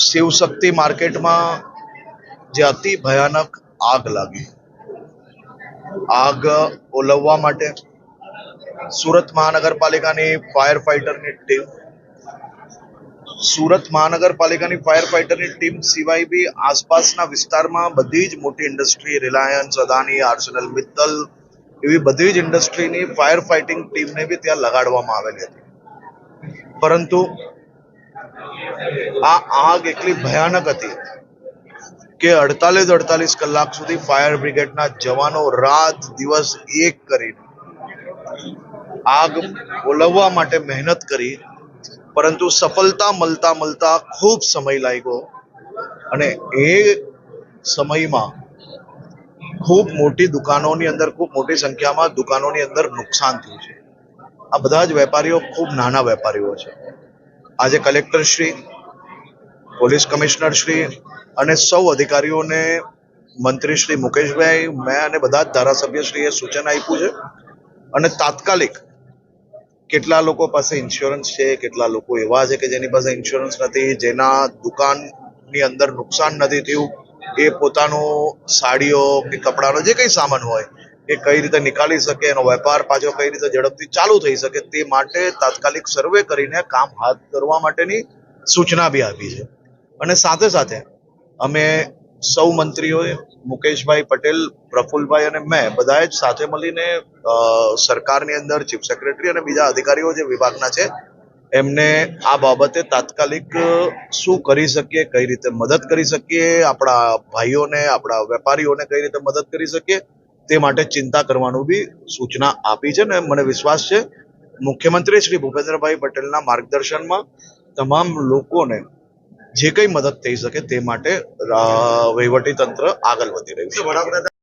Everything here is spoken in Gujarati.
શિવશક્તિ માર્કેટમાં જે અતિ ભયાનક આગ લાગી, આગ ઓલવવા માટે સુરત મહાનગરપાલિકાની ફાયર ફાઈટરની ટીમ, સિવાય બી આસપાસના વિસ્તારમાં બધી જ મોટી industry, Reliance, Adani, arsenal Mittal, એવી બધી જ ઇન્ડસ્ટ્રીની ફાયર ફાઇટિંગ ટીમને બી ત્યાં લગાડવામાં આવેલી હતી. પરંતુ આ આગ એટલી ભયાનક હતી કે 48 કલાક સુધી ફાયર બ્રિગેડના જવાનો રાત દિવસ એક કરીને આગ ઓલવવા માટે મહેનત કરી, પરંતુ સફળતા મળતા ખૂબ સમય લાગ્યો અને એ સમયમાં ખૂબ મોટી દુકાનોની અંદર, ખૂબ મોટી સંખ્યામાં દુકાનોની અંદર નુકસાન થયું છે. આ બધા જ વેપારીઓ ખૂબ નાના વેપારીઓ છે. આજે collector Shri, police commissioner Shri અને સૌ અધિકારીઓને મંત્રી શ્રી મુકેશભાઈ, મેં અને બધા જ ધારાસભ્યશ્રીએ સૂચન આપ્યું છે અને તાત્કાલિક કેટલા લોકો પાસે ઇન્સ્યોરન્સ છે, કેટલા લોકો એવા છે કે જેની પાસે ઇન્સ્યોરન્સ નથી, જેના દુકાનની અંદર નુકસાન નથી થયું, એ પોતાનો સાડીઓ કે કપડાનો જે કંઈ સામાન હોય એ કઈ રીતે નીકાળી શકે, એનો વેપાર પાછો કઈ રીતે ઝડપથી ચાલુ થઈ શકે તે માટે તાત્કાલિક સર્વે કરીને કામ હાથ ધરવા માટેની સૂચના બી આપી છે. અને સાથે સાથે અમે સૌ મંત્રીઓએ, મુકેશભાઈ પટેલ, પ્રફુલભાઈ અને મેં બધાએ જ સાથે મળીને સરકારની અંદર ચીફ સેક્રેટરી અને બીજા અધિકારીઓ જે વિભાગના છે એમને આ બાબતે તાત્કાલિક શું કરી શકીએ, કઈ રીતે મદદ કરી શકીએ, આપણા ભાઈઓને, આપણા વેપારીઓને કઈ રીતે મદદ કરી શકીએ તે માટે ચિંતા કરવાનું બી સૂચના આપી છે. ને મને વિશ્વાસ છે મુખ્યમંત્રી શ્રી ભૂપેન્દ્રભાઈ પટેલના માર્ગદર્શનમાં તમામ લોકોને જે કઈ મદદ થઈ શકે તે માટે વહીવટી તંત્ર આગળ વધી રહ્યું છે.